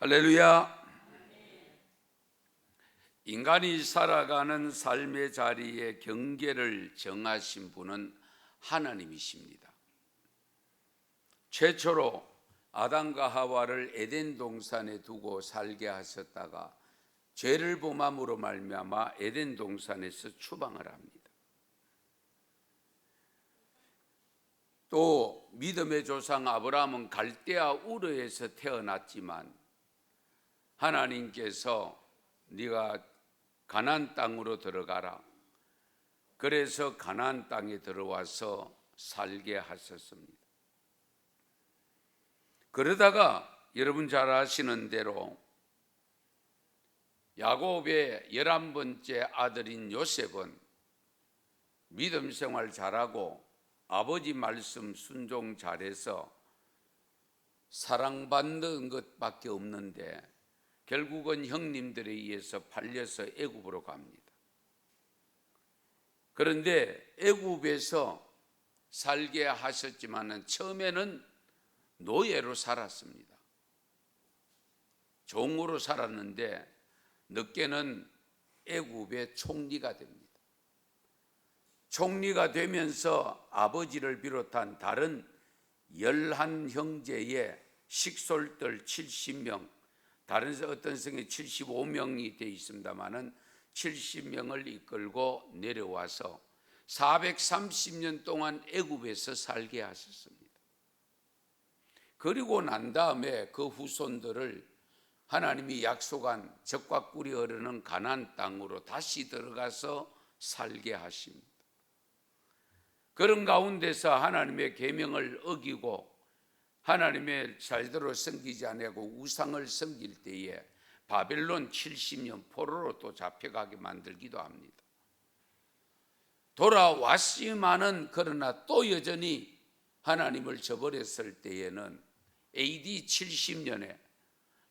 할렐루야. 인간이 살아가는 삶의 자리에 경계를 정하신 분은 하나님이십니다. 최초로 아담과 하와를 에덴 동산에 두고 살게 하셨다가 죄를 범함으로 말미암아 에덴 동산에서 추방을 합니다. 또 믿음의 조상 아브라함은 갈대아 우르에서 태어났지만 하나님께서 네가 가나안 땅으로 들어가라. 그래서 가나안 땅에 들어와서 살게 하셨습니다. 그러다가 여러분 잘 아시는 대로 야곱의 11번째 아들인 요셉은 믿음 생활 잘하고 아버지 말씀 순종 잘해서 사랑받는 것밖에 없는데 결국은 형님들에 의해서 팔려서 애굽으로 갑니다. 그런데 애굽에서 살게 하셨지만은 처음에는 노예로 살았습니다. 종으로 살았는데 늦게는 애굽의 총리가 됩니다. 총리가 되면서 아버지를 비롯한 다른 11형제의 식솔들 70명, 다른 어떤 성에 75명이 되어 있습니다만은 70명을 이끌고 내려와서 430년 동안 애굽에서 살게 하셨습니다. 그리고 난 다음에 그 후손들을 하나님이 약속한 젖과 꿀이 흐르는 가나안 땅으로 다시 들어가서 살게 하십니다. 그런 가운데서 하나님의 계명을 어기고 하나님의 제대로 섬기지 않고 우상을 섬길 때에 바벨론 70년 포로로 또 잡혀가게 만들기도 합니다. 돌아왔지만은 그러나 또 여전히 하나님을 저버렸을 때에는 AD 70년에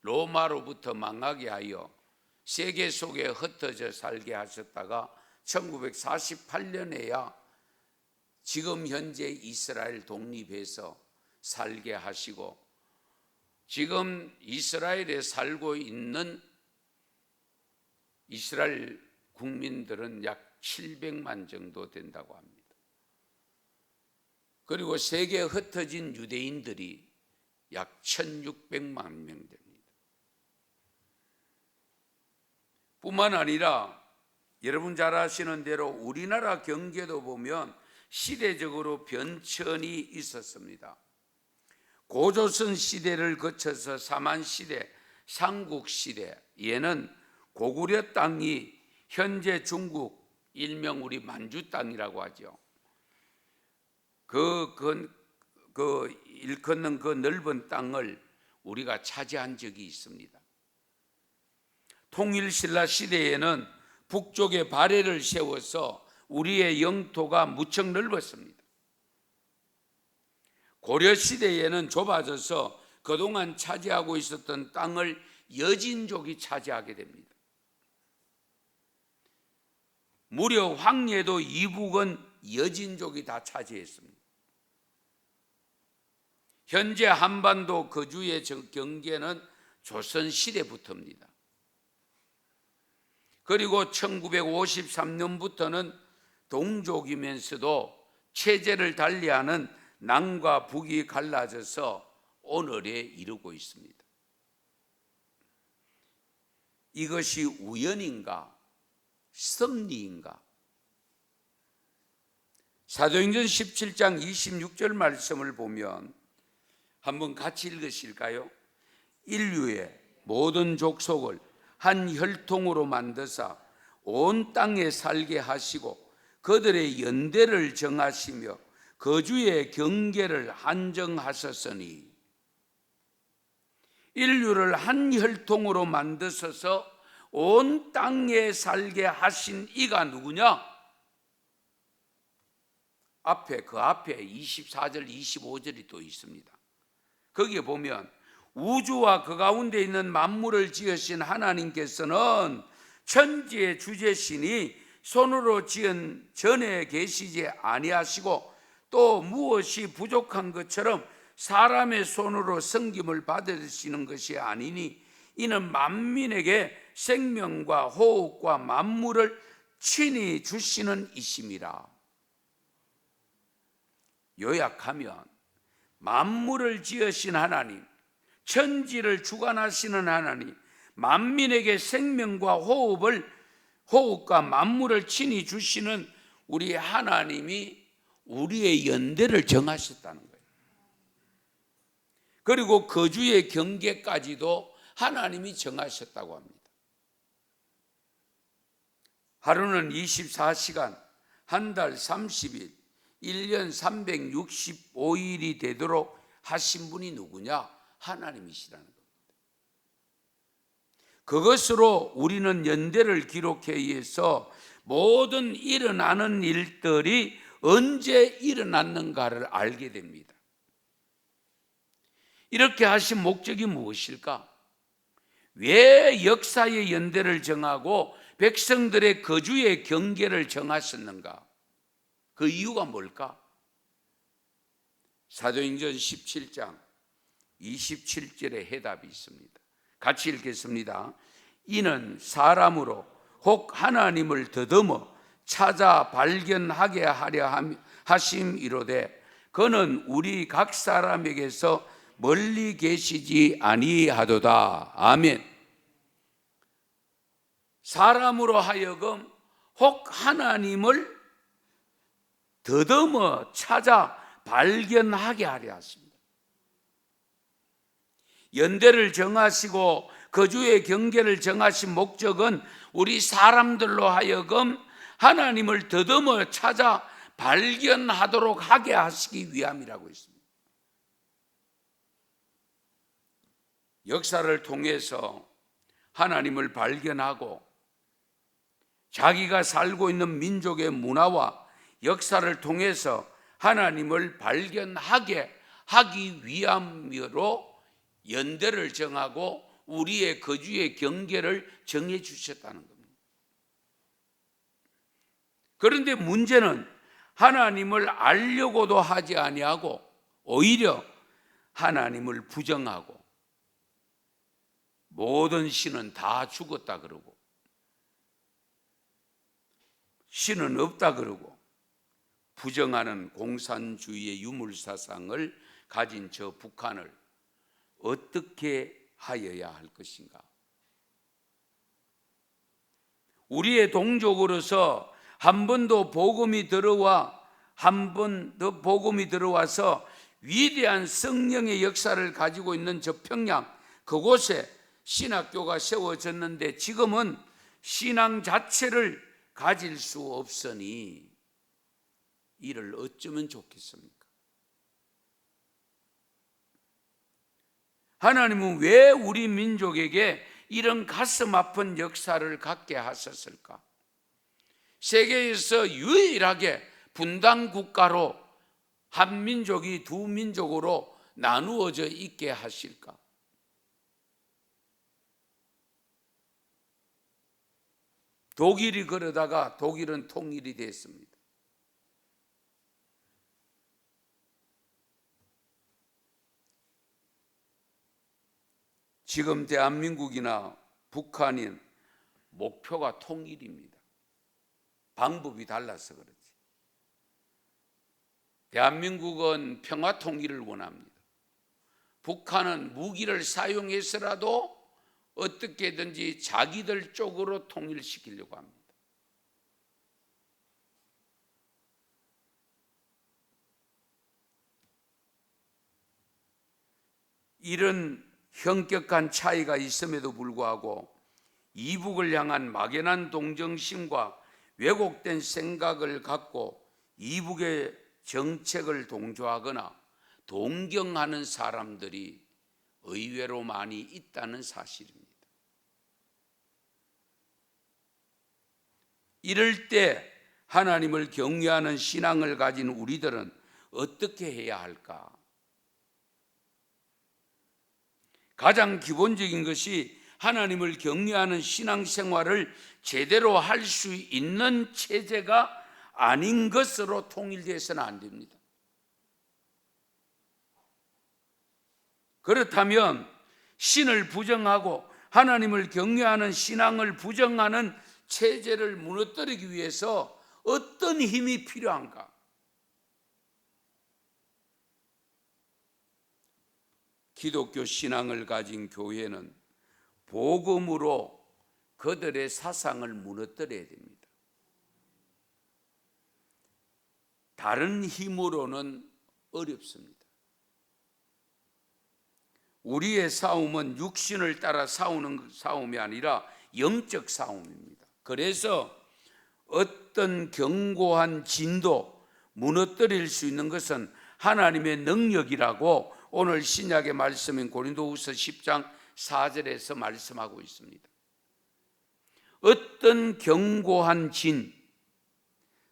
로마로부터 망하게 하여 세계 속에 흩어져 살게 하셨다가 1948년에야 지금 현재 이스라엘 독립해서 살게 하시고 지금 이스라엘에 살고 있는 이스라엘 국민들은 약 700만 정도 된다고 합니다. 그리고 세계에 흩어진 유대인들이 약 1600만 명 됩니다. 뿐만 아니라 여러분 잘 아시는 대로 우리나라 경제도 보면 시대적으로 변천이 있었습니다. 고조선 시대를 거쳐서 삼한시대, 삼국시대, 얘는 고구려 땅이 현재 중국, 일명 우리 만주 땅이라고 하죠. 일컫는 그 넓은 땅을 우리가 차지한 적이 있습니다. 통일신라 시대에는 북쪽에 바레를 세워서 우리의 영토가 무척 넓었습니다. 고려시대에는 좁아져서 그동안 차지하고 있었던 땅을 여진족이 차지하게 됩니다. 무려 황해도 이북은 여진족이 다 차지했습니다. 현재 한반도 거주의 경계는 조선시대부터입니다. 그리고 1953년부터는 동족이면서도 체제를 달리하는 남과 북이 갈라져서 오늘에 이르고 있습니다. 이것이 우연인가? 섭리인가? 사도행전 17장 26절 말씀을 보면 한번 같이 읽으실까요? 인류의 모든 족속을 한 혈통으로 만드사 온 땅에 살게 하시고 그들의 연대를 정하시며 거주의 경계를 한정하셨으니, 인류를 한 혈통으로 만드셔서 온 땅에 살게 하신 이가 누구냐? 그 앞에 24절 25절이 또 있습니다. 거기에 보면 우주와 그 가운데 있는 만물을 지으신 하나님께서는 천지의 주제시니 손으로 지은 전에 계시지 아니하시고 또 무엇이 부족한 것처럼 사람의 손으로 섬김을 받으시는 것이 아니니 이는 만민에게 생명과 호흡과 만물을 친히 주시는 이심이라. 요약하면 만물을 지으신 하나님, 천지를 주관하시는 하나님, 만민에게 생명과 호흡과 만물을 친히 주시는 우리 하나님이 우리의 연대를 정하셨다는 거예요. 그리고 거주의 경계까지도 하나님이 정하셨다고 합니다. 하루는 24시간, 한 달 30일, 1년 365일이 되도록 하신 분이 누구냐? 하나님이시라는 겁니다. 그것으로 우리는 연대를 기록해 위해서 모든 일어나는 일들이 언제 일어났는가를 알게 됩니다. 이렇게 하신 목적이 무엇일까? 왜 역사의 연대를 정하고 백성들의 거주의 경계를 정하셨는가? 그 이유가 뭘까? 사도행전 17장 27절에 해답이 있습니다. 같이 읽겠습니다. 이는 사람으로 혹 하나님을 더듬어 찾아 발견하게 하려 하심이로되 그는 우리 각 사람에게서 멀리 계시지 아니하도다. 아멘. 사람으로 하여금 혹 하나님을 더듬어 찾아 발견하게 하려 하십니다. 연대를 정하시고 거주의 경계를 정하신 목적은 우리 사람들로 하여금 하나님을 더듬어 찾아 발견하도록 하게 하시기 위함이라고 했습니다. 역사를 통해서 하나님을 발견하고 자기가 살고 있는 민족의 문화와 역사를 통해서 하나님을 발견하게 하기 위함으로 연대를 정하고 우리의 거주의 경계를 정해 주셨다는 겁니다. 그런데 문제는 하나님을 알려고도 하지 아니하고 오히려 하나님을 부정하고 모든 신은 다 죽었다 그러고 신은 없다 그러고 부정하는 공산주의의 유물사상을 가진 저 북한을 어떻게 하여야 할 것인가? 우리의 동족으로서 한 번 더 복음이 들어와서 위대한 성령의 역사를 가지고 있는 저 평양 그곳에 신학교가 세워졌는데 지금은 신앙 자체를 가질 수 없으니 이를 어쩌면 좋겠습니까? 하나님은 왜 우리 민족에게 이런 가슴 아픈 역사를 갖게 하셨을까? 세계에서 유일하게 분단 국가로 한 민족이 두 민족으로 나누어져 있게 하실까? 독일이 그러다가 독일은 통일이 됐습니다. 지금 대한민국이나 북한인 목표가 통일입니다. 방법이 달라서 그렇지. 대한민국은 평화 통일을 원합니다. 북한은 무기를 사용해서라도 어떻게든지 자기들 쪽으로 통일시키려고 합니다. 이런 현격한 차이가 있음에도 불구하고 이북을 향한 막연한 동정심과 왜곡된 생각을 갖고 이북의 정책을 동조하거나 동경하는 사람들이 의외로 많이 있다는 사실입니다. 이럴 때 하나님을 경외하는 신앙을 가진 우리들은 어떻게 해야 할까? 가장 기본적인 것이 하나님을 경외하는 신앙생활을 제대로 할 수 있는 체제가 아닌 것으로 통일되어서는 안 됩니다. 그렇다면 신을 부정하고 하나님을 경외하는 신앙을 부정하는 체제를 무너뜨리기 위해서 어떤 힘이 필요한가? 기독교 신앙을 가진 교회는 복음으로 그들의 사상을 무너뜨려야 됩니다. 다른 힘으로는 어렵습니다. 우리의 싸움은 육신을 따라 싸우는 싸움이 아니라 영적 싸움입니다. 그래서 어떤 견고한 진도 무너뜨릴 수 있는 것은 하나님의 능력이라고 오늘 신약의 말씀인 고린도후서 10장 4절에서 말씀하고 있습니다. 어떤 견고한 진,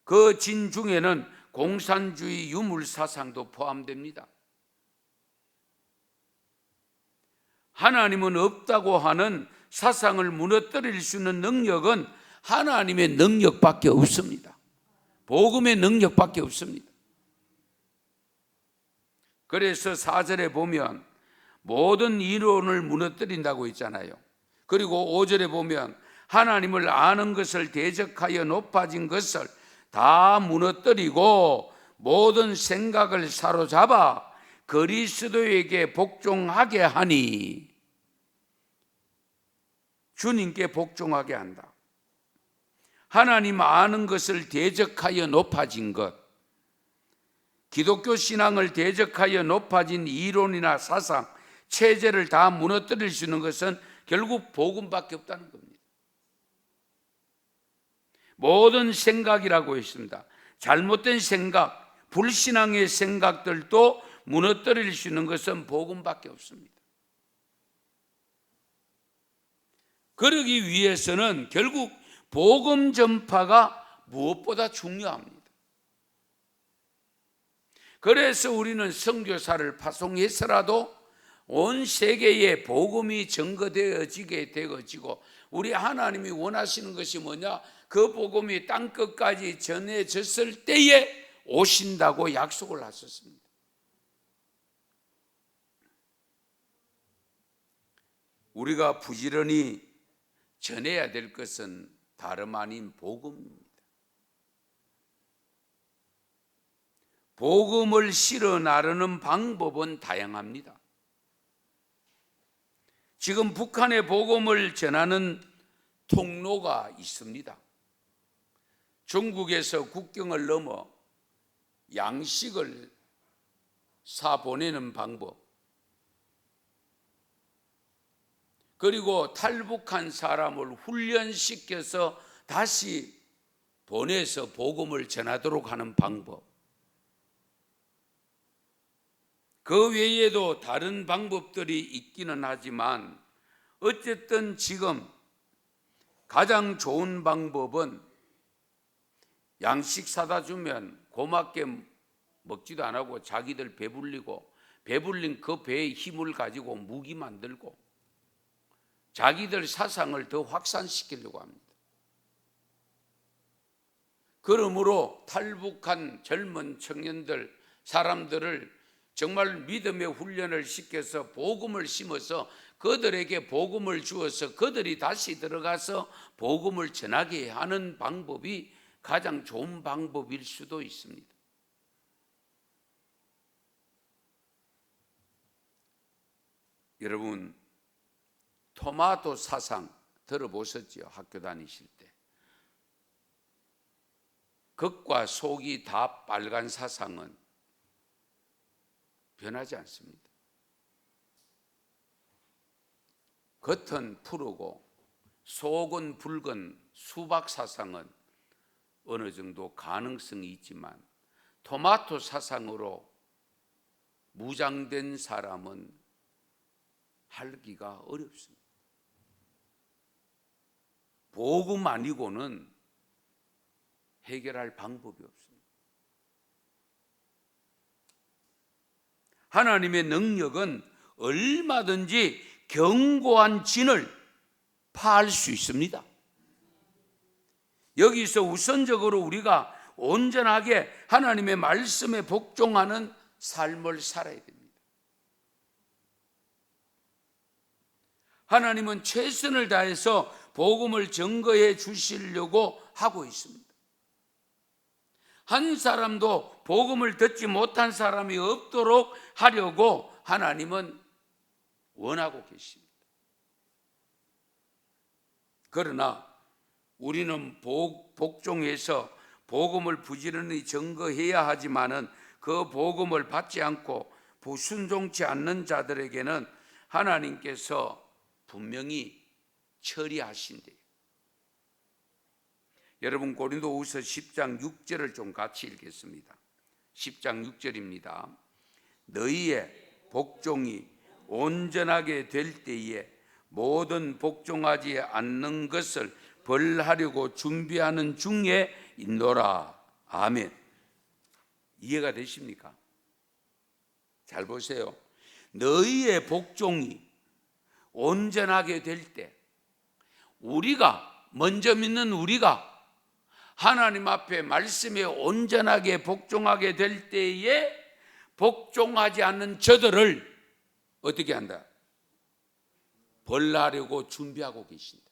그 진 중에는 공산주의 유물 사상도 포함됩니다. 하나님은 없다고 하는 사상을 무너뜨릴 수 있는 능력은 하나님의 능력밖에 없습니다. 복음의 능력밖에 없습니다. 그래서 4절에 보면 모든 이론을 무너뜨린다고 있잖아요. 그리고 5절에 보면 하나님을 아는 것을 대적하여 높아진 것을 다 무너뜨리고 모든 생각을 사로잡아 그리스도에게 복종하게 하니, 주님께 복종하게 한다. 하나님 아는 것을 대적하여 높아진 것, 기독교 신앙을 대적하여 높아진 이론이나 사상, 체제를 다 무너뜨릴 수 있는 것은 결국 복음밖에 없다는 겁니다. 모든 생각이라고 했습니다. 잘못된 생각, 불신앙의 생각들도 무너뜨릴 수 있는 것은 복음밖에 없습니다. 그러기 위해서는 결국 복음 전파가 무엇보다 중요합니다. 그래서 우리는 선교사를 파송해서라도 온 세계에 복음이 증거되어지게 되어지고, 우리 하나님이 원하시는 것이 뭐냐? 그 복음이 땅끝까지 전해졌을 때에 오신다고 약속을 하셨습니다. 우리가 부지런히 전해야 될 것은 다름 아닌 복음입니다. 복음을 실어 나르는 방법은 다양합니다. 지금 북한의 복음을 전하는 통로가 있습니다. 중국에서 국경을 넘어 양식을 사 보내는 방법, 그리고 탈북한 사람을 훈련시켜서 다시 보내서 복음을 전하도록 하는 방법, 그 외에도 다른 방법들이 있기는 하지만 어쨌든 지금 가장 좋은 방법은 양식 사다 주면 고맙게 먹지도 안 하고 자기들 배불리고, 배불린 그 배의 힘을 가지고 무기 만들고 자기들 사상을 더 확산시키려고 합니다. 그러므로 탈북한 젊은 청년들, 사람들을 정말 믿음의 훈련을 시켜서 복음을 심어서 그들에게 복음을 주어서 그들이 다시 들어가서 복음을 전하게 하는 방법이 가장 좋은 방법일 수도 있습니다. 여러분, 토마토 사상 들어보셨죠? 학교 다니실 때. 겉과 속이 다 빨간 사상은 변하지 않습니다. 겉은 푸르고 속은 붉은 수박 사상은 어느 정도 가능성이 있지만 토마토 사상으로 무장된 사람은 하기가 어렵습니다. 복음 아니고는 해결할 방법이 없습니다. 하나님의 능력은 얼마든지 견고한 진을 파할 수 있습니다. 여기서 우선적으로 우리가 온전하게 하나님의 말씀에 복종하는 삶을 살아야 됩니다. 하나님은 최선을 다해서 복음을 증거해 주시려고 하고 있습니다. 한 사람도 복음을 듣지 못한 사람이 없도록 하려고 하나님은 원하고 계십니다. 그러나 우리는 복종해서 복음을 부지런히 증거해야 하지만은 그 복음을 받지 않고 순종치 않는 자들에게는 하나님께서 분명히 처리하신대요. 여러분, 고린도후서 10장 6절을 좀 같이 읽겠습니다. 10장 6절입니다. 너희의 복종이 온전하게 될 때에 모든 복종하지 않는 것을 벌하려고 준비하는 중에 있노라. 아멘. 이해가 되십니까? 잘 보세요. 너희의 복종이 온전하게 될 때, 우리가 먼저 믿는 우리가 하나님 앞에 말씀에 온전하게 복종하게 될 때에 복종하지 않는 저들을 어떻게 한다? 벌하려고 준비하고 계신다.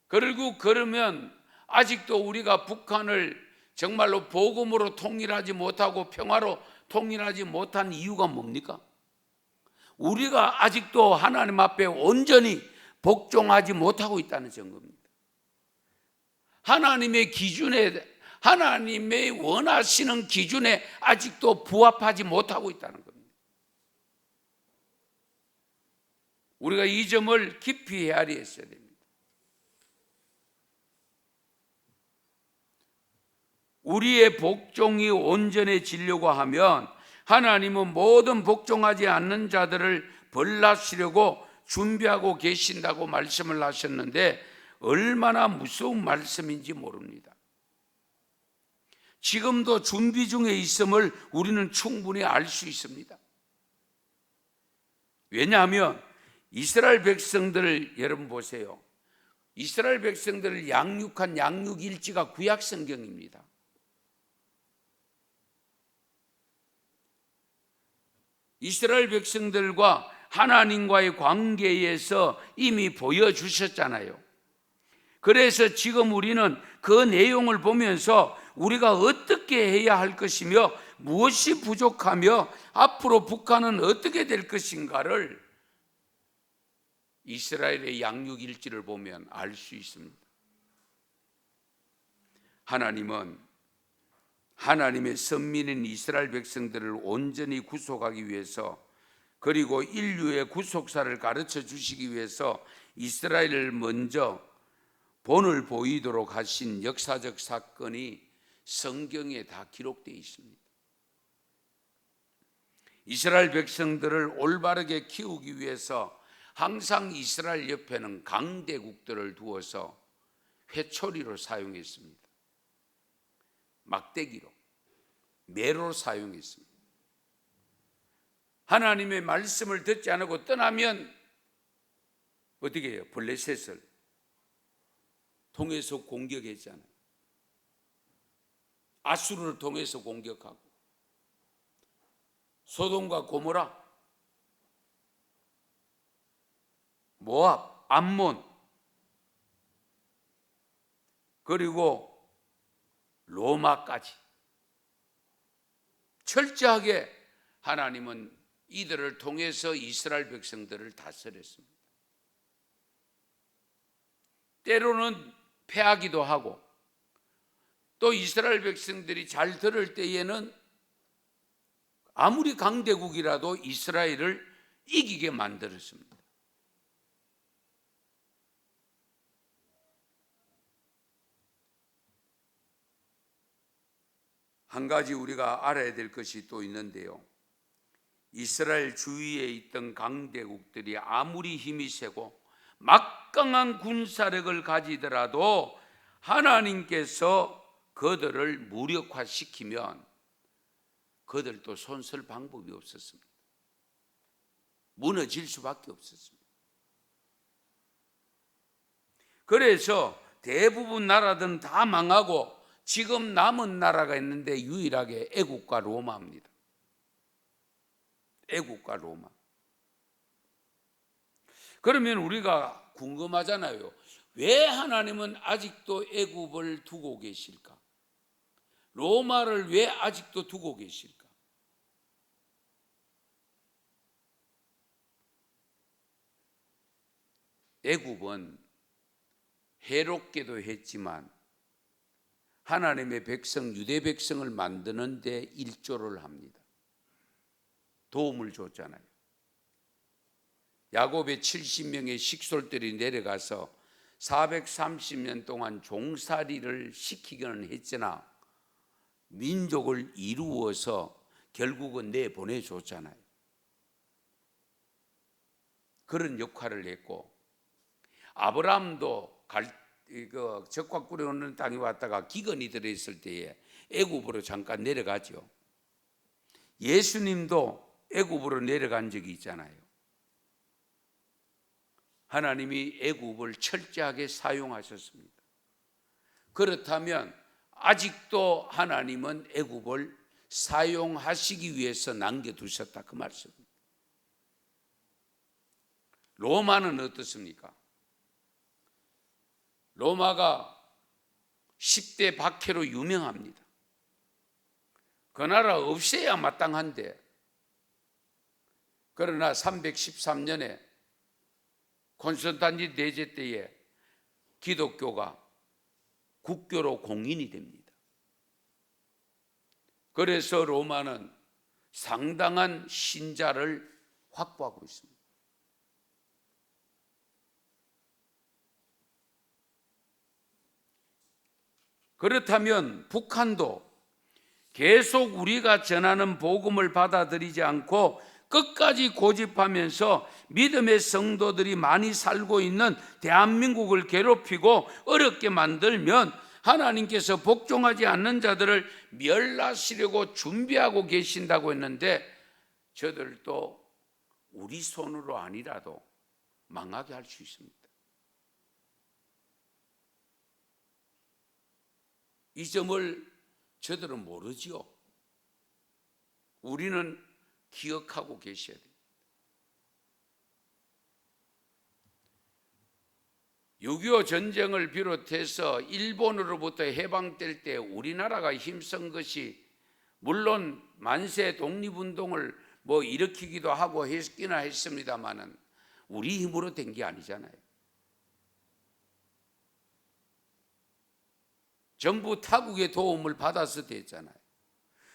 그리고 그러면 아직도 우리가 북한을 정말로 복음으로 통일하지 못하고 평화로 통일하지 못한 이유가 뭡니까? 우리가 아직도 하나님 앞에 온전히 복종하지 못하고 있다는 증거입니다. 하나님의 기준에, 하나님의 원하시는 기준에 아직도 부합하지 못하고 있다는 겁니다. 우리가 이 점을 깊이 헤아리했어야 됩니다. 우리의 복종이 온전해지려고 하면 하나님은 모든 복종하지 않는 자들을 벌하시려고 준비하고 계신다고 말씀을 하셨는데 얼마나 무서운 말씀인지 모릅니다. 지금도 준비 중에 있음을 우리는 충분히 알 수 있습니다. 왜냐하면 이스라엘 백성들을 여러분 보세요. 이스라엘 백성들을 양육한 양육일지가 구약 성경입니다. 이스라엘 백성들과 하나님과의 관계에서 이미 보여주셨잖아요. 그래서 지금 우리는 그 내용을 보면서 우리가 어떻게 해야 할 것이며 무엇이 부족하며 앞으로 북한은 어떻게 될 것인가를 이스라엘의 양육일지를 보면 알 수 있습니다. 하나님은 하나님의 선민인 이스라엘 백성들을 온전히 구속하기 위해서, 그리고 인류의 구속사를 가르쳐 주시기 위해서 이스라엘을 먼저 본을 보이도록 하신 역사적 사건이 성경에 다 기록되어 있습니다. 이스라엘 백성들을 올바르게 키우기 위해서 항상 이스라엘 옆에는 강대국들을 두어서 회초리로 사용했습니다. 막대기로, 매로 사용했습니다. 하나님의 말씀을 듣지 않고 떠나면 어떻게 해요? 블레셋을 통해서 공격했잖아요. 아수르를 통해서 공격하고, 소돔과 고모라, 모압, 암몬, 그리고 로마까지 철저하게 하나님은 이들을 통해서 이스라엘 백성들을 다스렸습니다. 때로는 패하기도 하고, 또 이스라엘 백성들이 잘 들을 때에는 아무리 강대국이라도 이스라엘을 이기게 만들었습니다. 한 가지 우리가 알아야 될 것이 또 있는데요. 이스라엘 주위에 있던 강대국들이 아무리 힘이 세고 막강한 군사력을 가지더라도 하나님께서 그들을 무력화시키면 그들도 손쓸 방법이 없었습니다. 무너질 수밖에 없었습니다. 그래서 대부분 나라들은 다 망하고 지금 남은 나라가 있는데 유일하게 애국과 로마입니다. 애국과 로마. 그러면 우리가 궁금하잖아요. 왜 하나님은 아직도 애굽을 두고 계실까? 로마를 왜 아직도 두고 계실까? 애굽은 해롭게도 했지만 하나님의 백성, 유대 백성을 만드는 데 일조를 합니다. 도움을 줬잖아요. 야곱의 70명의 식솔들이 내려가서 430년 동안 종살이를 시키기는 했으나 민족을 이루어서 결국은 내보내줬잖아요. 그런 역할을 했고, 아브라함도 적과 꿀이 땅에 왔다가 기근이 들어있을 때에 애굽으로 잠깐 내려가죠. 예수님도 애굽으로 내려간 적이 있잖아요. 하나님이 애굽을 철저하게 사용하셨습니다. 그렇다면 아직도 하나님은 애굽을 사용하시기 위해서 남겨두셨다, 그 말씀입니다. 로마는 어떻습니까? 로마가 10대 박해로 유명합니다. 그 나라 없애야 마땅한데, 그러나 313년에 콘스탄틴 대제 때에 기독교가 국교로 공인이 됩니다. 그래서 로마는 상당한 신자를 확보하고 있습니다. 그렇다면 북한도 계속 우리가 전하는 복음을 받아들이지 않고 끝까지 고집하면서 믿음의 성도들이 많이 살고 있는 대한민국을 괴롭히고 어렵게 만들면 하나님께서 복종하지 않는 자들을 멸하시려고 준비하고 계신다고 했는데, 저들도 우리 손으로 아니라도 망하게 할 수 있습니다. 이 점을 저들은 모르지요. 우리는 기억하고 계셔야 됩니다. 6.25 전쟁을 비롯해서 일본으로부터 해방될 때 우리나라가 힘쓴 것이, 물론 만세 독립운동을 일으키기도 하고 했기나 했습니다마는 우리 힘으로 된 게 아니잖아요. 정부 타국의 도움을 받아서 됐잖아요.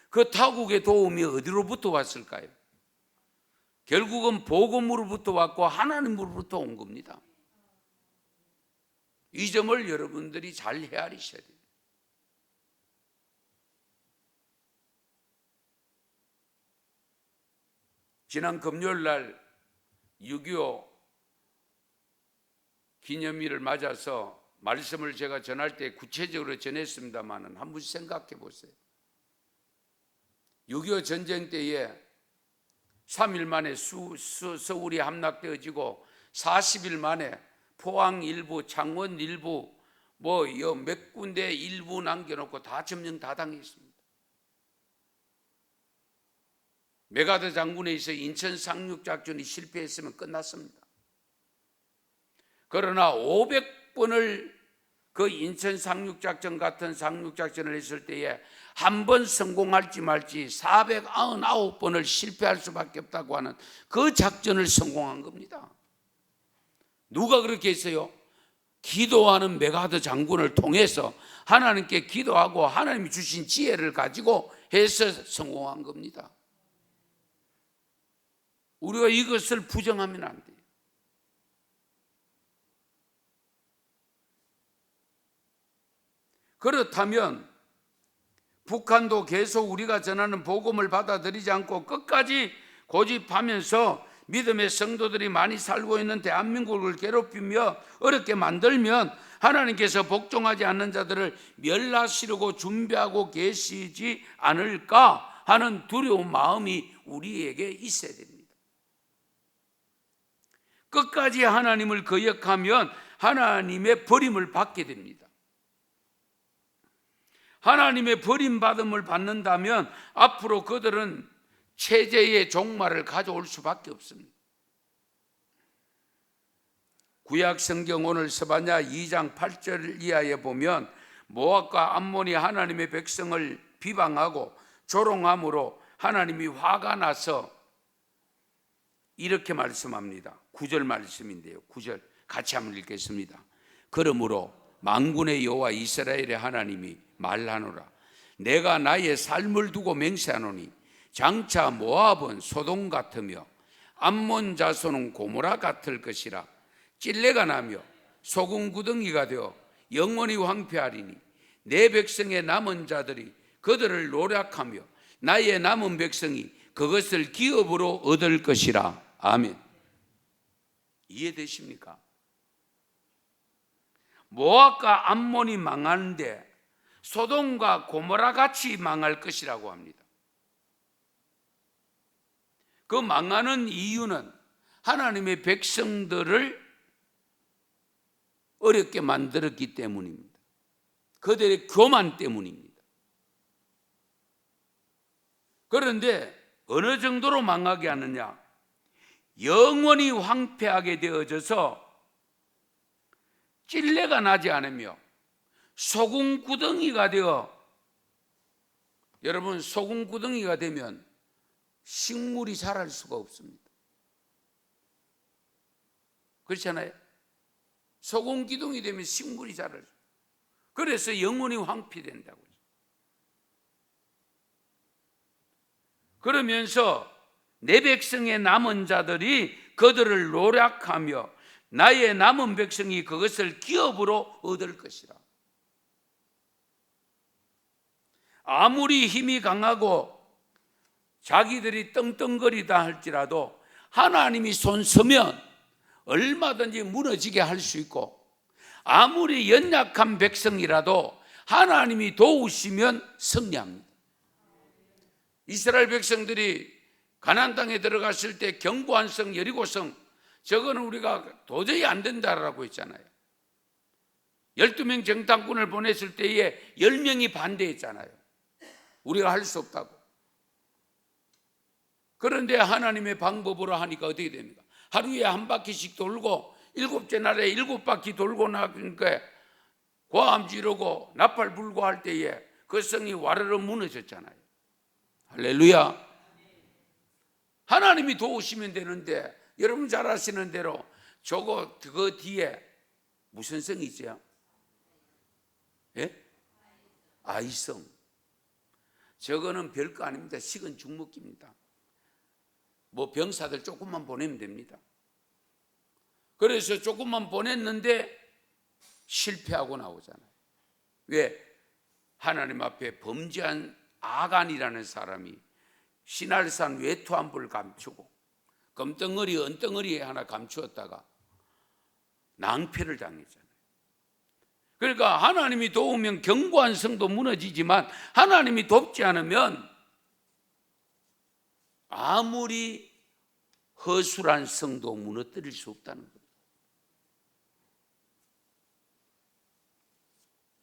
그 타국의 도움이 어디로부터 왔을까요? 결국은 복음으로부터 왔고 하나님으로부터 온 겁니다. 이 점을 여러분들이 잘 헤아리셔야 돼요. 지난 금요일 날 6.25 기념일을 맞아서 말씀을 제가 전할 때 구체적으로 전했습니다만 한 번씩 생각해 보세요. 6.25 전쟁 때에 3일 만에 서울이 함락되어지고 40일 만에 포항 일부, 창원 일부, 몇 군데 일부 남겨놓고 다 점령 다 당했습니다. 메가더 장군에 의해서 인천 상륙작전이 실패했으면 끝났습니다. 그러나 500번을 그 인천 상륙작전 같은 상륙작전을 했을 때에 한 번 성공할지 말지 499번을 실패할 수밖에 없다고 하는 그 작전을 성공한 겁니다. 누가 그렇게 했어요? 기도하는 메가더 장군을 통해서 하나님께 기도하고 하나님이 주신 지혜를 가지고 해서 성공한 겁니다. 우리가 이것을 부정하면 안 돼요. 그렇다면 북한도 계속 우리가 전하는 복음을 받아들이지 않고 끝까지 고집하면서 믿음의 성도들이 많이 살고 있는 대한민국을 괴롭히며 어렵게 만들면 하나님께서 복종하지 않는 자들을 멸하시려고 준비하고 계시지 않을까 하는 두려운 마음이 우리에게 있어야 됩니다. 끝까지 하나님을 거역하면 하나님의 버림을 받게 됩니다. 하나님의 버림받음을 받는다면 앞으로 그들은 체제의 종말을 가져올 수밖에 없습니다. 구약 성경 오늘 스바냐 2장 8절 이하에 보면 모압과 암몬이 하나님의 백성을 비방하고 조롱함으로 하나님이 화가 나서 이렇게 말씀합니다. 9절 말씀인데요. 9절 같이 한번 읽겠습니다. 그러므로 만군의 여호와 이스라엘의 하나님이 말하노라. 내가 나의 삶을 두고 맹세하노니 장차 모압은 소돔 같으며 암몬 자손은 고모라 같을 것이라. 찔레가 나며 소금 구덩이가 되어 영원히 황폐하리니 내 백성의 남은 자들이 그들을 노략하며 나의 남은 백성이 그것을 기업으로 얻을 것이라. 아멘. 이해되십니까? 모압과 암몬이 망하는데 소돔과 고모라 같이 망할 것이라고 합니다. 그 망하는 이유는 하나님의 백성들을 어렵게 만들었기 때문입니다. 그들의 교만 때문입니다. 그런데 어느 정도로 망하게 하느냐? 영원히 황폐하게 되어져서 찔레가 나지 않으며 소금 구덩이가 되어, 여러분 소금 구덩이가 되면 식물이 자랄 수가 없습니다. 그렇잖아요. 소금 기둥이 되면 식물이 자랄 수. 그래서 영원히 황폐된다고. 그러면서 내 백성의 남은 자들이 그들을 노략하며 나의 남은 백성이 그것을 기업으로 얻을 것이라. 아무리 힘이 강하고 자기들이 떵떵거리다 할지라도 하나님이 손 서면 얼마든지 무너지게 할 수 있고, 아무리 연약한 백성이라도 하나님이 도우시면 승리합니다. 이스라엘 백성들이 가나안 땅에 들어갔을 때 견고한 성 여리고성, 저거는 우리가 도저히 안 된다라고 했잖아요. 12명 정탐꾼을 보냈을 때에 10명이 반대했잖아요. 우리가 할 수 없다고. 그런데 하나님의 방법으로 하니까 어떻게 됩니까? 하루에 한 바퀴씩 돌고 7째 날에 7바퀴 돌고 나니까 고함 지르고 나팔 불고 할 때에 그 성이 와르르 무너졌잖아요. 할렐루야. 하나님이 도우시면 되는데, 여러분 잘 아시는 대로 저거 그 뒤에 무슨 성이 있어요? 예? 아이성. 저거는 별거 아닙니다. 식은 죽먹기입니다. 뭐 병사들 조금만 보내면 됩니다. 그래서 조금만 보냈는데 실패하고 나오잖아요. 왜? 하나님 앞에 범죄한 아간이라는 사람이 시날산 외투한불 감추고 금덩어리 은덩어리에 하나 감추었다가 낭패를 당했잖아요. 그러니까 하나님이 도우면 견고한 성도 무너지지만 하나님이 돕지 않으면 아무리 허술한 성도 무너뜨릴 수 없다는 거예요.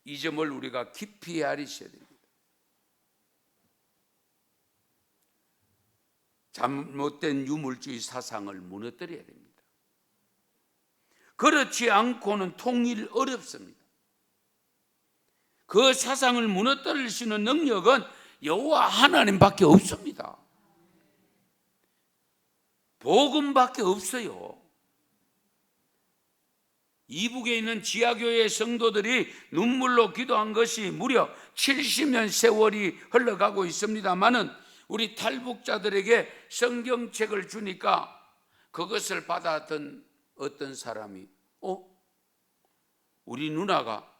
이 점을 우리가 깊이 알으셔야 됩니다. 잘못된 유물주의 사상을 무너뜨려야 됩니다. 그렇지 않고는 통일 어렵습니다. 그 사상을 무너뜨릴 수 있는 능력은 여호와 하나님밖에 없습니다. 복음밖에 없어요. 이북에 있는 지하교회 성도들이 눈물로 기도한 것이 무려 70년 세월이 흘러가고 있습니다마는 우리 탈북자들에게 성경책을 주니까 그것을 받았던 어떤 사람이 우리 누나가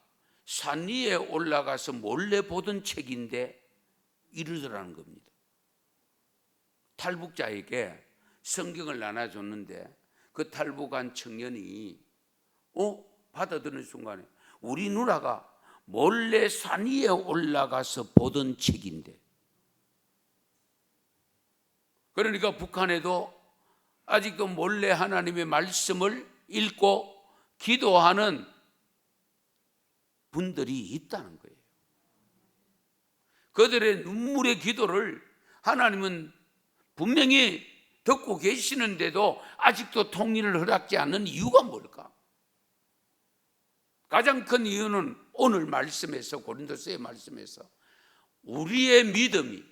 산 위에 올라가서 몰래 보던 책인데 이러더라는 겁니다. 탈북자에게 성경을 나눠줬는데 그 탈북한 청년이 받아드는 순간에 우리 누나가 몰래 산 위에 올라가서 보던 책인데, 그러니까 북한에도 아직도 몰래 하나님의 말씀을 읽고 기도하는 분들이 있다는 거예요. 그들의 눈물의 기도를 하나님은 분명히 듣고 계시는데도 아직도 통일을 허락지 않는 이유가 뭘까? 가장 큰 이유는 오늘 말씀에서, 고린도서의 말씀에서 우리의 믿음이,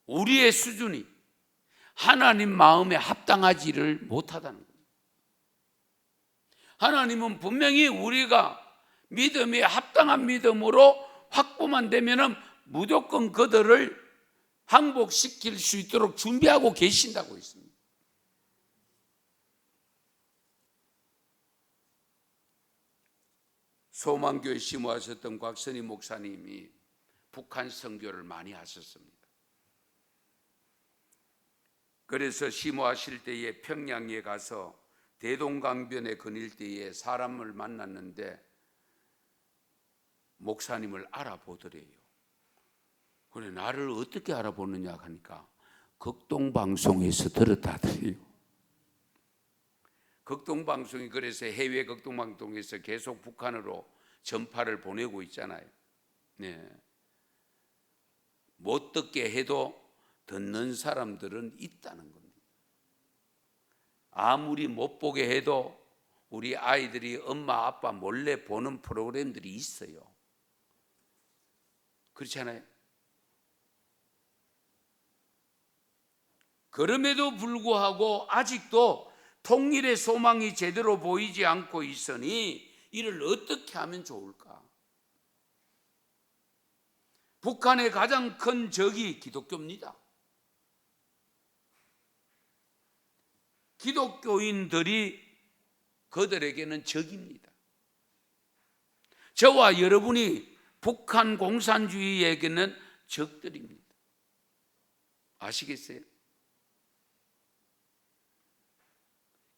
우리의 수준이 하나님 마음에 합당하지를 못하다는 거예요. 하나님은 분명히 우리가 믿음에 합당한 믿음으로 확보만 되면은 무조건 그들을 항복시킬 수 있도록 준비하고 계신다고 했습니다. 소망교회 심호하셨던 곽선희 목사님이 북한 선교를 많이 하셨습니다. 그래서 심호하실 때에 평양에 가서 대동강변에 거닐 때에 사람을 만났는데 목사님을 알아보더래요. 그래, 나를 어떻게 알아보느냐 하니까 극동방송에서 들었다더래요. 극동방송이 그래서 해외 극동방송에서 계속 북한으로 전파를 보내고 있잖아요. 네. 못 듣게 해도 듣는 사람들은 있다는 겁니다. 아무리 못 보게 해도 우리 아이들이 엄마 아빠 몰래 보는 프로그램들이 있어요. 그렇잖아요. 그럼에도 불구하고 아직도 통일의 소망이 제대로 보이지 않고 있으니 이를 어떻게 하면 좋을까? 북한의 가장 큰 적이 기독교입니다. 기독교인들이 그들에게는 적입니다. 저와 여러분이 북한 공산주의에게는 적들입니다. 아시겠어요?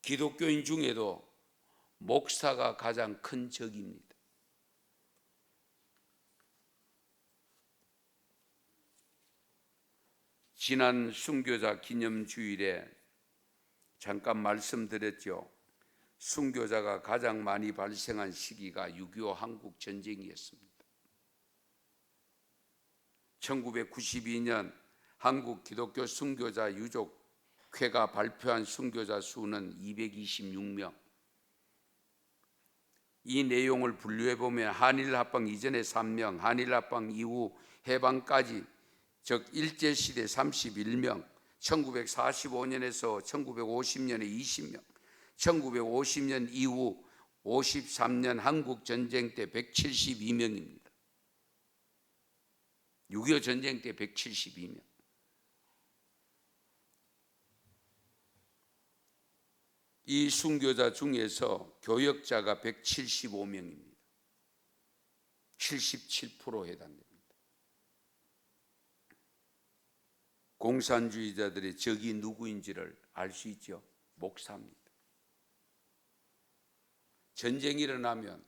기독교인 중에도 목사가 가장 큰 적입니다. 지난 순교자 기념주일에 잠깐 말씀드렸죠. 순교자가 가장 많이 발생한 시기가 6.25 한국 전쟁이었습니다. 1992년 한국 기독교 순교자 유족회가 발표한 순교자 수는 226명. 이 내용을 분류해 보면 한일 합방 이전에 3명, 한일 합방 이후 해방까지 즉 일제시대 31명, 1945년에서 1950년에 20명, 1950년 이후 53년 한국전쟁 때 172명입니다. 6.25 전쟁 때 172명. 이 순교자 중에서 교역자가 175명입니다. 77% 해당됩니다. 공산주의자들의 적이 누구인지를 알 수 있죠. 목사입니다. 전쟁이 일어나면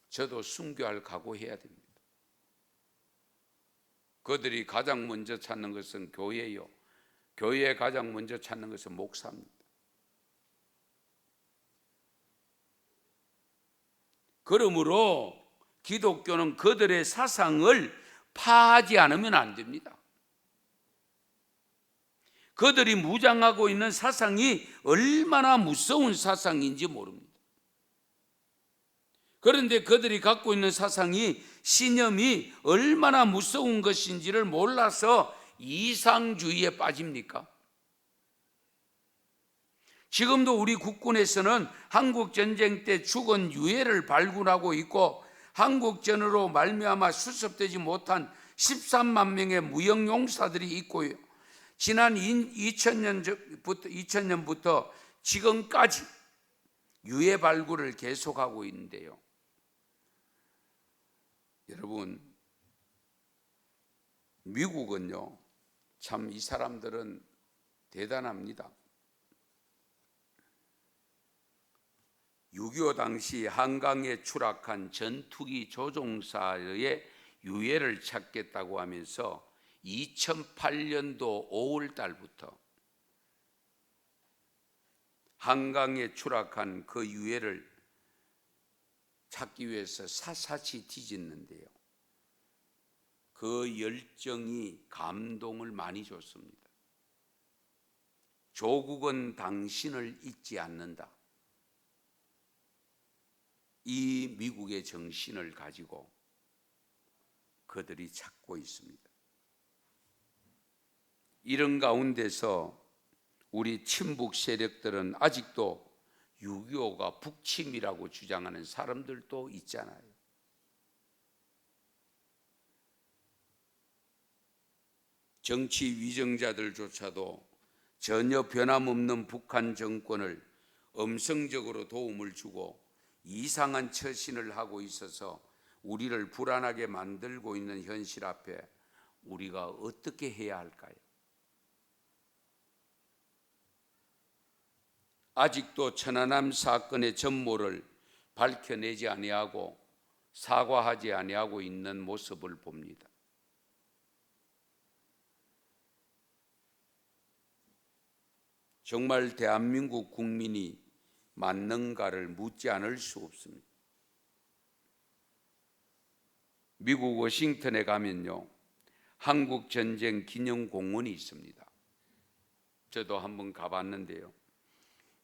저도 순교할 각오해야 됩니다. 그들이 가장 먼저 찾는 것은 교회요. 교회에 가장 먼저 찾는 것은 목사입니다. 그러므로 기독교는 그들의 사상을 파하지 않으면 안 됩니다. 그들이 무장하고 있는 사상이 얼마나 무서운 사상인지 모릅니다. 그런데 그들이 갖고 있는 사상이, 신념이 얼마나 무서운 것인지를 몰라서 이상주의에 빠집니까? 지금도 우리 국군에서는 한국전쟁 때 죽은 유해를 발굴하고 있고 한국전으로 말미암아 수습되지 못한 13만 명의 무역용사들이 있고요. 지난 2000년부터 지금까지 유해 발굴을 계속하고 있는데요. 여러분, 미국은요, 참 이 사람들은 대단합니다. 6.25 당시 한강에 추락한 전투기 조종사의 유해를 찾겠다고 하면서 2008년도 5월 달부터 한강에 추락한 그 유해를 찾기 위해서 샅샅이 뒤졌는데요. 그 열정이 감동을 많이 줬습니다. 조국은 당신을 잊지 않는다. 이 미국의 정신을 가지고 그들이 찾고 있습니다. 이런 가운데서 우리 친북 세력들은 아직도 6.25가 북침이라고 주장하는 사람들도 있잖아요. 정치 위정자들조차도 전혀 변함없는 북한 정권을 음성적으로 도움을 주고 이상한 처신을 하고 있어서 우리를 불안하게 만들고 있는 현실 앞에 우리가 어떻게 해야 할까요? 아직도 천안함 사건의 전모를 밝혀내지 아니하고 사과하지 아니하고 있는 모습을 봅니다. 정말 대한민국 국민이 맞는가를 묻지 않을 수 없습니다. 미국 워싱턴에 가면요, 한국전쟁 기념공원이 있습니다. 저도 한번 가봤는데요,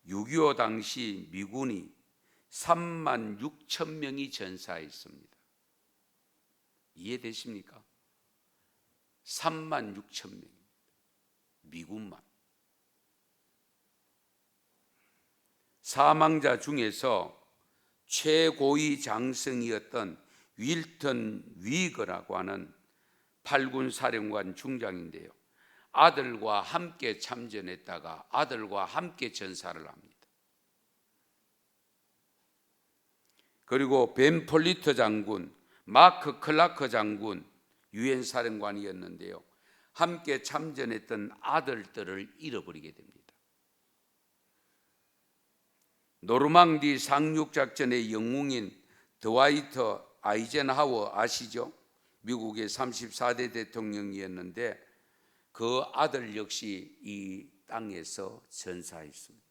6.25 당시 미군이 3만 6천 명이 전사했습니다. 이해되십니까? 3만 6천 명, 미군만. 사망자 중에서 최고위 장성이었던 윌턴 위거라고 하는 8군 사령관 중장인데요, 아들과 함께 참전했다가 아들과 함께 전사를 합니다. 그리고 벤 폴리터 장군, 마크 클라크 장군, 유엔 사령관이었는데요, 함께 참전했던 아들들을 잃어버리게 됩니다. 노르망디 상륙작전의 영웅인 드와이트 아이젠하워 아시죠? 미국의 34대 대통령이었는데 그 아들 역시 이 땅에서 전사했습니다.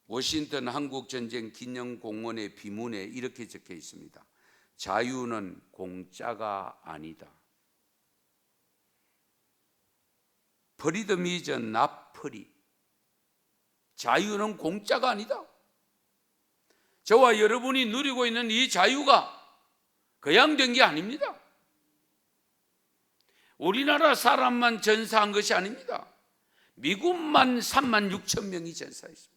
워싱턴 한국전쟁 기념공원의 비문에 이렇게 적혀 있습니다. 자유는 공짜가 아니다. Freedom is not free. 자유는 공짜가 아니다. 저와 여러분이 누리고 있는 이 자유가 그냥 된 게 아닙니다. 우리나라 사람만 전사한 것이 아닙니다. 미국만 3만 6천 명이 전사했습니다.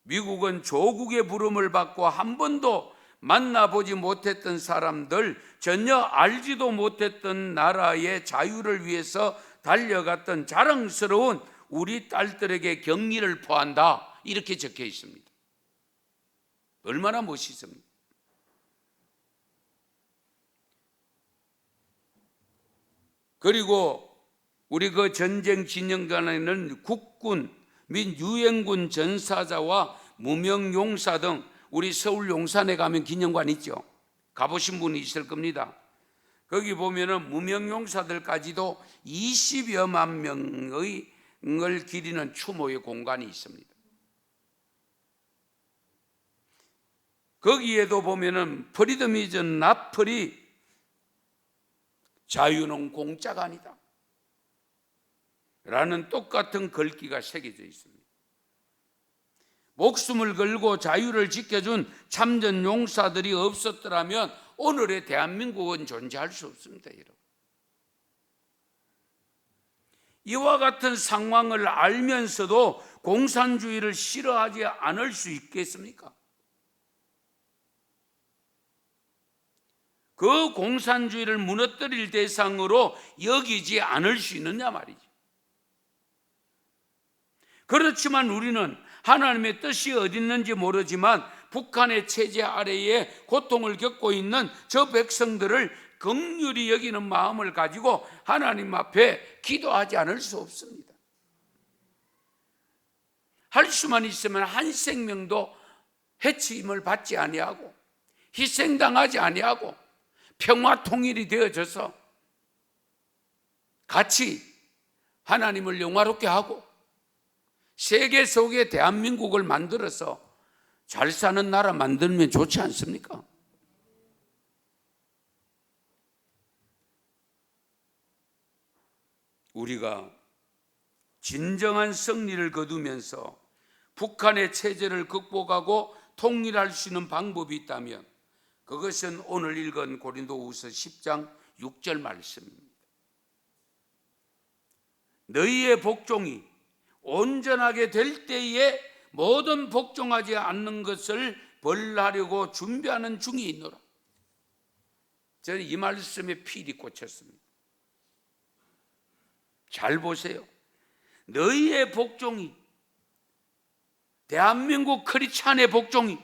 미국은 조국의 부름을 받고 한 번도 만나보지 못했던 사람들, 전혀 알지도 못했던 나라의 자유를 위해서 달려갔던 자랑스러운 우리 딸들에게 격리를 포한다, 이렇게 적혀 있습니다. 얼마나 멋있습니까? 그리고 우리 그 전쟁 진영관에는 국군 및 유엔군 전사자와 무명용사 등 우리 서울 용산에 가면 기념관 있죠. 가보신 분이 있을 겁니다. 거기 보면은 무명용사들까지도 20여만 명의 을 기리는 추모의 공간이 있습니다. 거기에도 보면은 Freedom is not free. 자유는 공짜가 아니다 라는 똑같은 글귀가 새겨져 있습니다. 목숨을 걸고 자유를 지켜준 참전 용사들이 없었더라면 오늘의 대한민국은 존재할 수 없습니다, 여러분. 이와 같은 상황을 알면서도 공산주의를 싫어하지 않을 수 있겠습니까? 그 공산주의를 무너뜨릴 대상으로 여기지 않을 수 있느냐 말이죠. 그렇지만 우리는 하나님의 뜻이 어디 있는지 모르지만 북한의 체제 아래에 고통을 겪고 있는 저 백성들을 긍휼히 여기는 마음을 가지고 하나님 앞에 기도하지 않을 수 없습니다. 할 수만 있으면 한 생명도 해침을 받지 아니하고 희생당하지 아니하고 평화 통일이 되어져서 같이 하나님을 영화롭게 하고 세계 속에 대한민국을 만들어서 잘 사는 나라 만들면 좋지 않습니까? 우리가 진정한 승리를 거두면서 북한의 체제를 극복하고 통일할 수 있는 방법이 있다면 그것은 오늘 읽은 고린도후서 10장 6절 말씀입니다. 너희의 복종이 온전하게 될 때에 모든 복종하지 않는 것을 벌하려고 준비하는 중에 있노라. 저는 이 말씀에 필히 꽂혔습니다. 잘 보세요. 너희의 복종이, 대한민국 크리스찬의 복종이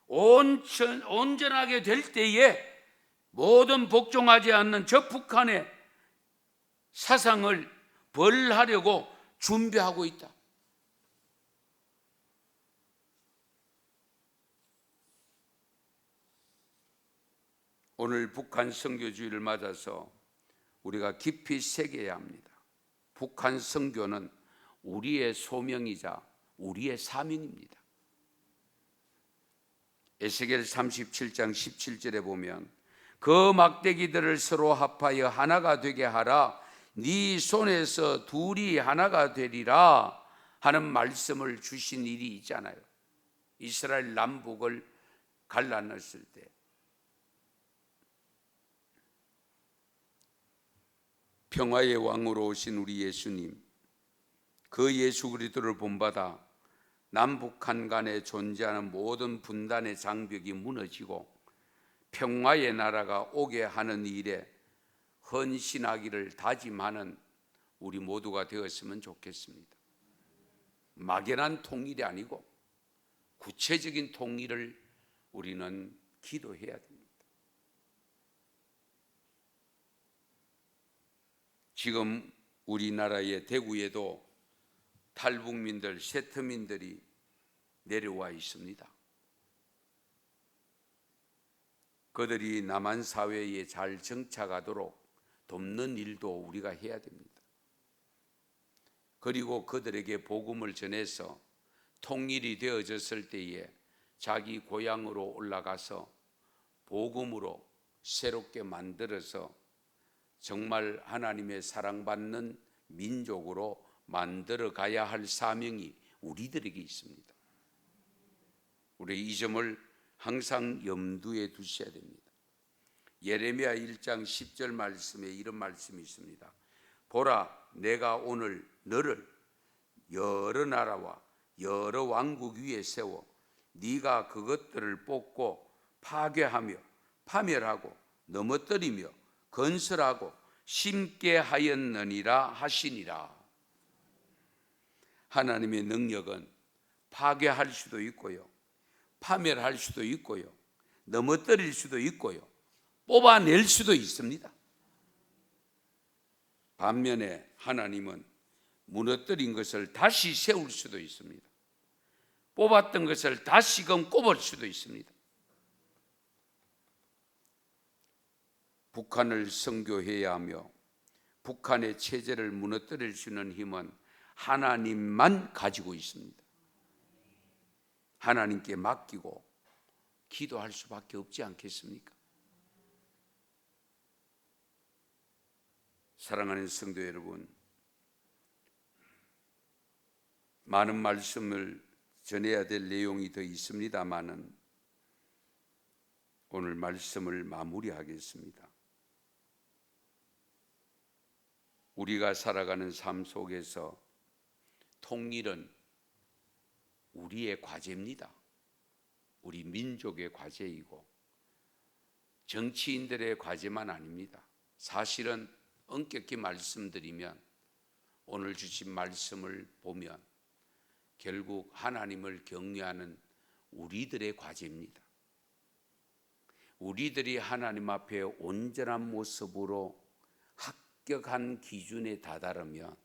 온전하게 될 때에 모든 복종하지 않는 저 북한의 사상을 벌하려고 준비하고 있다. 오늘 북한 선교주의를 맞아서 우리가 깊이 새겨야 합니다. 북한 선교는 우리의 소명이자 우리의 사명입니다. 에스겔 37장 17절에 보면 그 막대기들을 서로 합하여 하나가 되게 하라. 네 손에서 둘이 하나가 되리라 하는 말씀을 주신 일이 있잖아요. 이스라엘 남북을 갈라놨을 때 평화의 왕으로 오신 우리 예수님, 그 예수 그리스도를 본받아 남북한 간에 존재하는 모든 분단의 장벽이 무너지고 평화의 나라가 오게 하는 일에 헌신하기를 다짐하는 우리 모두가 되었으면 좋겠습니다. 막연한 통일이 아니고 구체적인 통일을 우리는 기도해야 됩니다. 지금 우리나라의 대구에도 탈북민들, 세트민들이 내려와 있습니다. 그들이 남한 사회에 잘 정착하도록 돕는 일도 우리가 해야 됩니다. 그리고 그들에게 복음을 전해서 통일이 되어졌을 때에 자기 고향으로 올라가서 복음으로 새롭게 만들어서 정말 하나님의 사랑받는 민족으로 만들어 가야 할 사명이 우리들에게 있습니다. 우리 이 점을 항상 염두에 두셔야 됩니다. 예레미야 1장 10절 말씀에 이런 말씀이 있습니다. 보라, 내가 오늘 너를 여러 나라와 여러 왕국 위에 세워 네가 그것들을 뽑고 파괴하며 파멸하고 넘어뜨리며 건설하고 심게 하였느니라 하시니라. 하나님의 능력은 파괴할 수도 있고요, 파멸할 수도 있고요, 넘어뜨릴 수도 있고요, 뽑아낼 수도 있습니다. 반면에 하나님은 무너뜨린 것을 다시 세울 수도 있습니다. 뽑았던 것을 다시금 꼽을 수도 있습니다. 북한을 선교해야 하며 북한의 체제를 무너뜨릴 수 있는 힘은 하나님만 가지고 있습니다. 하나님께 맡기고 기도할 수밖에 없지 않겠습니까? 사랑하는 성도 여러분, 많은 말씀을 전해야 될 내용이 더 있습니다만은 오늘 말씀을 마무리하겠습니다. 우리가 살아가는 삶 속에서 통일은 우리의 과제입니다. 우리 민족의 과제이고 정치인들의 과제만 아닙니다. 사실은 엄격히 말씀드리면 오늘 주신 말씀을 보면 결국 하나님을 경외하는 우리들의 과제입니다. 우리들이 하나님 앞에 온전한 모습으로 합격한 기준에 다다르면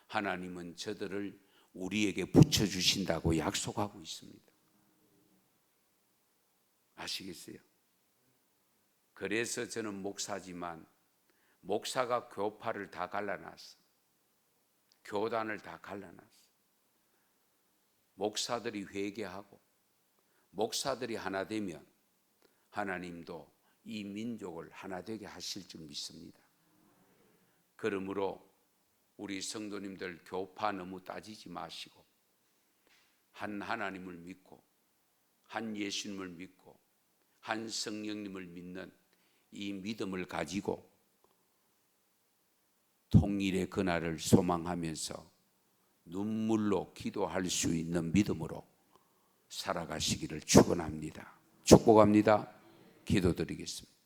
하나님은 저들을 우리에게 붙여주신다고 약속하고 있습니다. 아시겠어요? 그래서 저는 목사지만 목사가 교파를 다 갈라놨어. 교단을 다 갈라놨어. 목사들이 회개하고 목사들이 하나 되면 하나님도 이 민족을 하나 되게 하실 줄 믿습니다. 그러므로 우리 성도님들 교파 너무 따지지 마시고 한 하나님을 믿고 한 예수님을 믿고 한 성령님을 믿는 이 믿음을 가지고 통일의 그날을 소망하면서 눈물로 기도할 수 있는 믿음으로 살아가시기를 축원합니다. 축복합니다. 기도드리겠습니다.